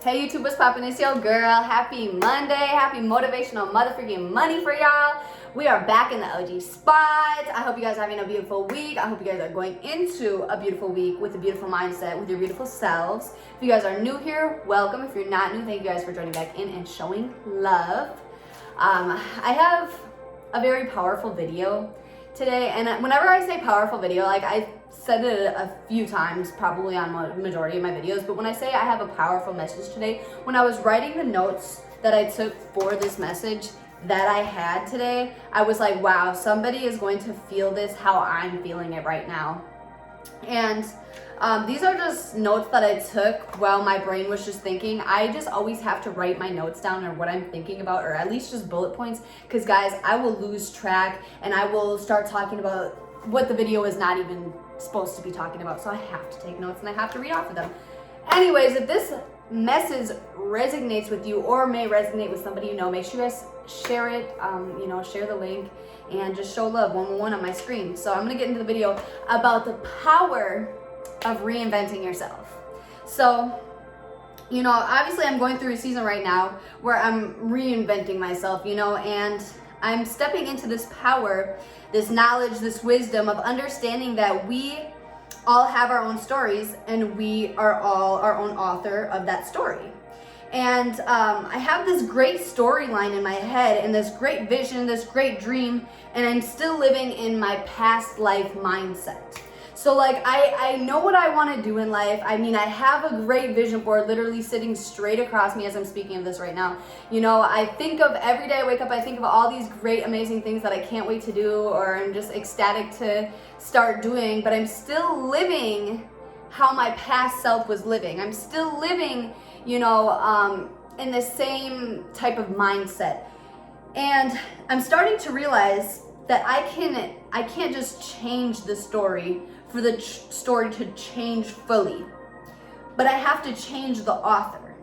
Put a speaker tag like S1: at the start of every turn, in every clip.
S1: Hey YouTube, what's poppin'? It's your girl. Happy Monday. Happy motivational motherfucking money for y'all. We are back in the OG spot. I hope you guys are having a beautiful week. I hope you guys are going into a beautiful week with a beautiful mindset, with your beautiful selves. If you guys are new here, welcome. If you're not new, thank you guys for joining back in and showing love. I have a very powerful video today, and whenever I say powerful video, like I said it a few times probably on the majority of my videos, but when I say I have a powerful message today, when I was writing the notes that I took for this message that I had today, I was like, wow, somebody is going to feel this how I'm feeling it right now. And these are just notes that I took while my brain was just thinking. I just always have to write my notes down or what I'm thinking about, or at least just bullet points, because guys, I will lose track and I will start talking about what the video is not even supposed to be talking about. So I have to take notes and I have to read off of them. Anyways, if this message resonates with you or may resonate with somebody you know, make sure you guys share it, share the link and just show love one on my screen. So I'm gonna get into the video about the power of reinventing yourself. So, obviously I'm going through a season right now where I'm reinventing myself, and I'm stepping into this power, this knowledge, this wisdom of understanding that we all have our own stories and we are all our own author of that story. And I have this great storyline in my head and this great vision, this great dream, and I'm still living in my past life mindset. So I know what I want to do in life. I mean, I have a great vision board literally sitting straight across me as I'm speaking of this right now. I think of every day I wake up, I think of all these great, amazing things that I can't wait to do, or I'm just ecstatic to start doing, but I'm still living how my past self was living. I'm still living, in the same type of mindset. And I'm starting to realize that I can't just change the story for the story to change fully, but I have to change the author.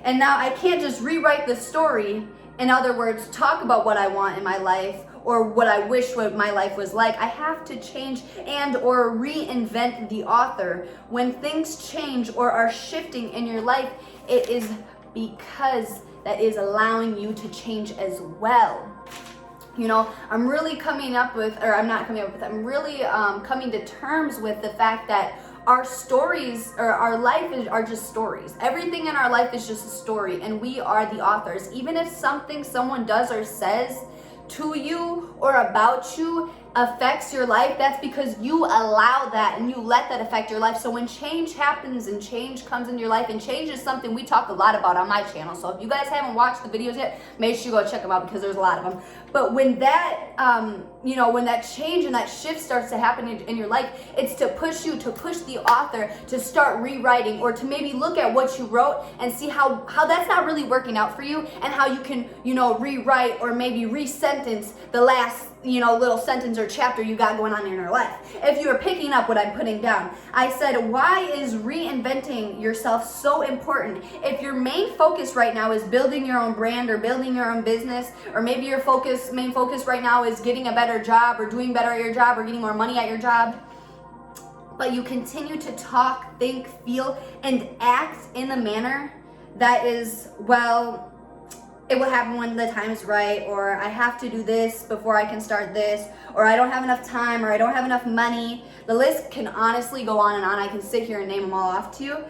S1: And now I can't just rewrite the story, in other words, talk about what I want in my life or what I wish what my life was like. I have to change and or reinvent the author. When things change or are shifting in your life, it is because that is allowing you to change as well. I'm really coming to terms with the fact that our stories or our life are just stories. Everything in our life is just a story, and we are the authors. Even if something someone does or says to you or about you affects your life, that's because you allow that and you let that affect your life. So when change happens and change comes into your life, and change is something we talk a lot about on my channel. So if you guys haven't watched the videos yet, make sure you go check them out because there's a lot of them. But when that, when that change and that shift starts to happen in your life, it's to push the author to start rewriting, or to maybe look at what you wrote and see how that's not really working out for you, and how you can, rewrite or maybe re-sentence the last little sentence or chapter you got going on in your life. If you are picking up what I'm putting down, I said, why is reinventing yourself so important? If your main focus right now is building your own brand or building your own business, or maybe your main focus right now is getting a better job or doing better at your job or getting more money at your job, but you continue to talk, think, feel, and act in a manner that is, well, it will happen when the time is right, or I have to do this before I can start this, or I don't have enough time, or I don't have enough money. The list can honestly go on and on. I can sit here and name them all off to you,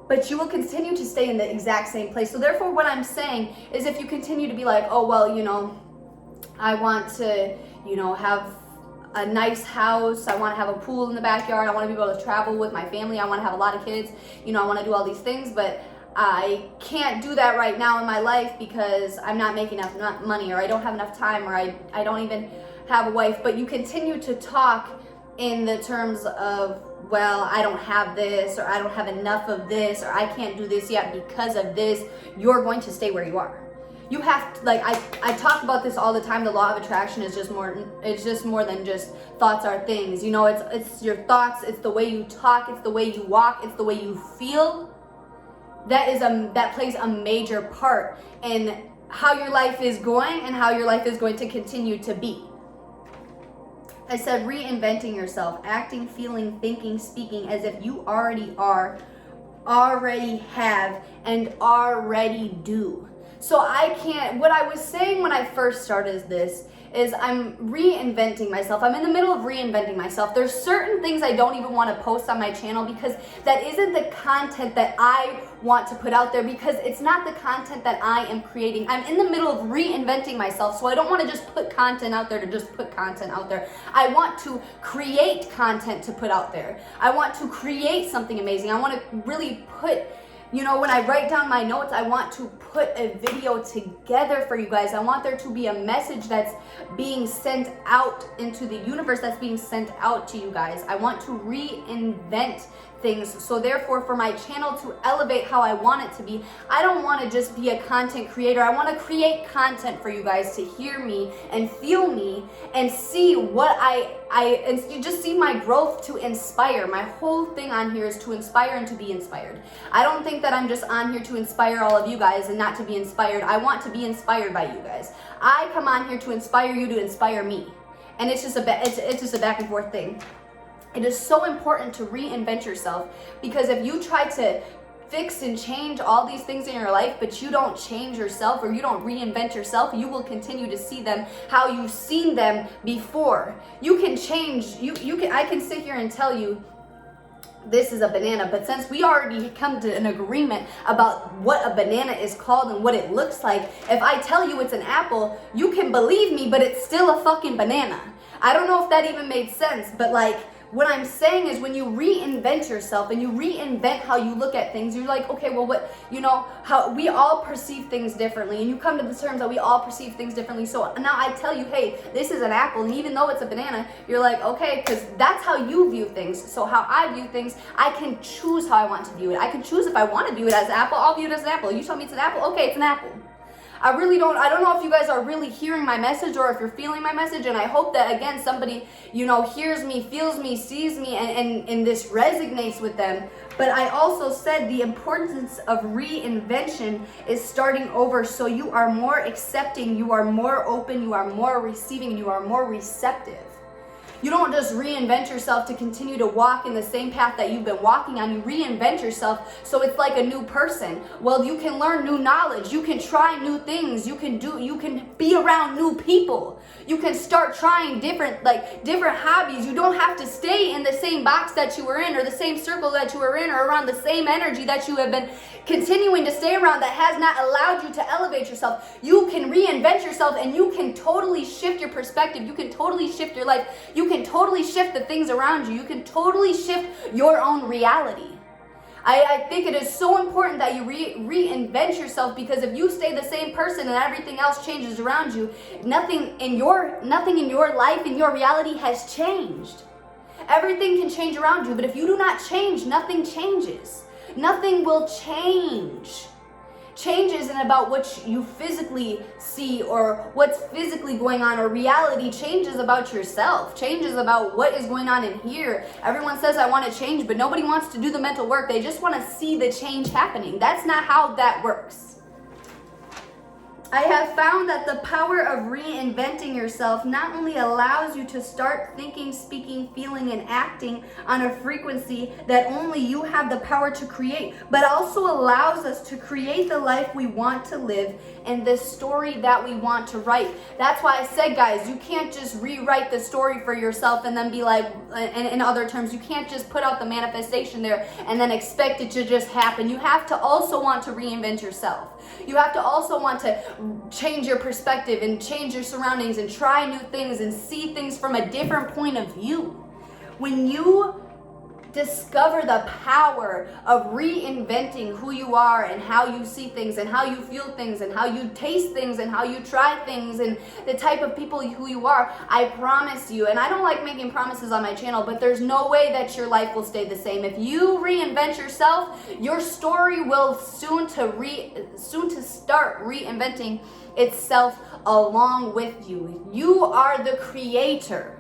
S1: but you will continue to stay in the exact same place. So therefore, what I'm saying is, if you continue to be like, oh, well, I want to, have a nice house, I want to have a pool in the backyard, I want to be able to travel with my family, I want to have a lot of kids, I want to do all these things, but I can't do that right now in my life because I'm not making enough money, or I don't have enough time, or I don't even have a wife. But you continue to talk in the terms of, well, I don't have this, or I don't have enough of this, or I can't do this yet because of this. You're going to stay where you are. You have to, I talk about this all the time. The law of attraction is just more than just thoughts are things. It's your thoughts, it's the way you talk, it's the way you walk, it's the way you feel. That plays a major part in how your life is going and how your life is going to continue to be. I said reinventing yourself, acting, feeling, thinking, speaking as if you already are already have and already do. So I can't, what I was saying when I first started this is I'm reinventing myself. I'm in the middle of reinventing myself. There's certain things I don't even want to post on my channel because that isn't the content that I want to put out there, because it's not the content that I am creating. I'm in the middle of reinventing myself, so I don't want to just put content out there to just put content out there. I want to create content to put out there. I want to create something amazing. I want to really put, when I write down my notes, I want to put a video together for you guys. I want there to be a message that's being sent out into the universe, that's being sent out to you guys. I want to reinvent things. So therefore, for my channel to elevate how I want it to be, I don't want to just be a content creator. I want to create content for you guys to hear me and feel me and see what and you just see my growth, to inspire. My whole thing on here is to inspire and to be inspired. I don't think that I'm just on here to inspire all of you guys and not to be inspired. I want to be inspired by you guys. I come on here to inspire you to inspire me. And it's just a back and forth thing. It is so important to reinvent yourself, because if you try to fix and change all these things in your life, but you don't change yourself or you don't reinvent yourself, you will continue to see them how you've seen them before. You can change, I can sit here and tell you this is a banana, but since we already come to an agreement about what a banana is called and what it looks like, if I tell you it's an apple, you can believe me, but it's still a fucking banana. I don't know if that even made sense, but what I'm saying is, when you reinvent yourself and you reinvent how you look at things, you're like, okay, well, how we all perceive things differently, and you come to the terms that we all perceive things differently. So now I tell you, hey, this is an apple, and even though it's a banana, you're like, okay, because that's how you view things. So how I view things, I can choose how I want to view it. I can choose if I want to view it as an apple, I'll view it as an apple. You tell me it's an apple, okay, it's an apple. I don't know if you guys are really hearing my message or if you're feeling my message, and I hope that, again, somebody, hears me, feels me, sees me, and this resonates with them. But I also said the importance of reinvention is starting over, so you are more accepting, you are more open, you are more receiving, you are more receptive. You don't just reinvent yourself to continue to walk in the same path that you've been walking on. You reinvent yourself so it's like a new person. Well, you can learn new knowledge. You can try new things. You can be around new people. You can start trying different hobbies. You don't have to stay in the same box that you were in, or the same circle that you were in, or around the same energy that you have been continuing to stay around that has not allowed you to elevate yourself. You can reinvent yourself, and you can totally shift your perspective. You can totally shift your life. You can totally shift the things around you. You can totally shift your own reality. I think it is so important that you reinvent yourself, because if you stay the same person and everything else changes around you, nothing in your life, in your reality has changed. Everything can change around you, but if you do not change, nothing changes. Nothing will change. Change isn't about what you physically see or what's physically going on, or reality. Change is about yourself. Change is about what is going on in here. Everyone says, I want to change, but nobody wants to do the mental work. They just want to see the change happening. That's not how that works. I have found that the power of reinventing yourself not only allows you to start thinking, speaking, feeling, and acting on a frequency that only you have the power to create, but also allows us to create the life we want to live and the story that we want to write. That's why I said, guys, you can't just rewrite the story for yourself and then be like, in other terms, you can't just put out the manifestation there and then expect it to just happen. You have to also want to reinvent yourself. You have to also want to change your perspective and change your surroundings and try new things and see things from a different point of view. When you discover the power of reinventing who you are and how you see things and how you feel things and how you taste things and how you try things and the type of people who you are, I promise you, and I don't like making promises on my channel, but there's no way that your life will stay the same. If you reinvent yourself, your story will soon to start reinventing itself along with you. You are the creator.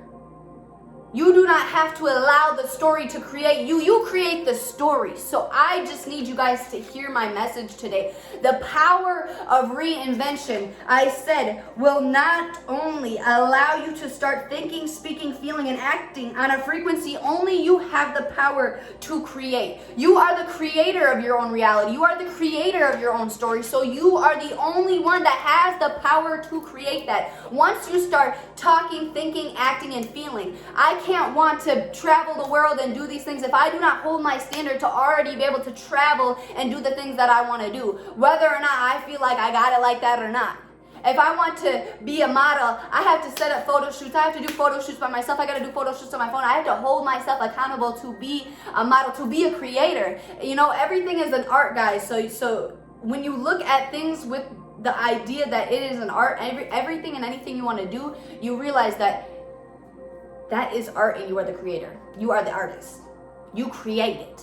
S1: You do not have to allow the story to create you. You create the story. So I just need you guys to hear my message today. The power of reinvention, I said, will not only allow you to start thinking, speaking, feeling, and acting on a frequency only you have the power to create. You are the creator of your own reality. You are the creator of your own story. So you are the only one that has the power to create that. Once you start talking, thinking, acting, and feeling, I can't want to travel the world and do these things if I do not hold my standard to already be able to travel and do the things that I want to do, whether or not I feel like I got it like that or not. If I want to be a model, I have to set up photo shoots. I have to do photo shoots by myself. I got to do photo shoots on my phone. I have to hold myself accountable to be a model, to be a creator. You know, everything is an art, guys. So when you look at things with the idea that it is an art, everything and anything you want to do, you realize that is art and you are the creator. You are the artist. You create it.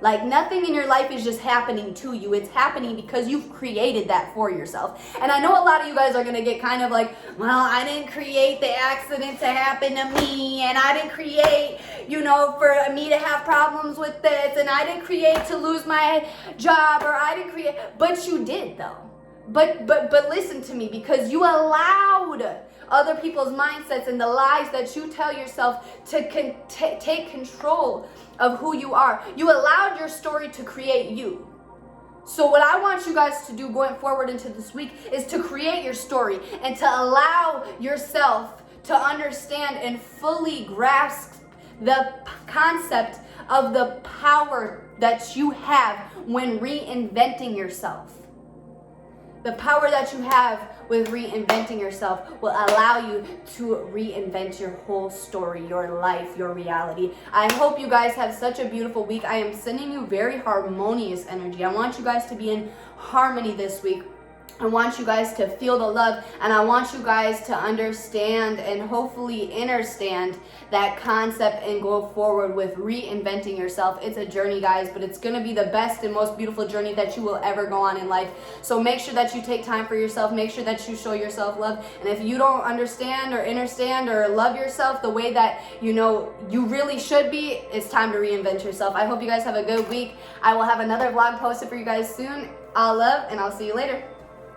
S1: Like, nothing in your life is just happening to you. It's happening because you've created that for yourself. And I know a lot of you guys are going to get kind of like, well, I didn't create the accident to happen to me, and I didn't create, for me to have problems with this, and I didn't create to lose my job, or I didn't create, but you did though. But listen to me, because you allowed other people's mindsets and the lies that you tell yourself to take control of who you are. You allowed your story to create you. So what I want you guys to do going forward into this week is to create your story and to allow yourself to understand and fully grasp the concept of the power that you have when reinventing yourself. The power that you have with reinventing yourself will allow you to reinvent your whole story, your life, your reality. I hope you guys have such a beautiful week. I am sending you very harmonious energy. I want you guys to be in harmony this week. I want you guys to feel the love, and I want you guys to understand and hopefully understand that concept and go forward with reinventing yourself. It's a journey, guys, but it's going to be the best and most beautiful journey that you will ever go on in life. So make sure that you take time for yourself. Make sure that you show yourself love. And if you don't understand or love yourself the way that you really should be, it's time to reinvent yourself. I hope you guys have a good week. I will have another vlog posted for you guys soon. All love, and I'll see you later.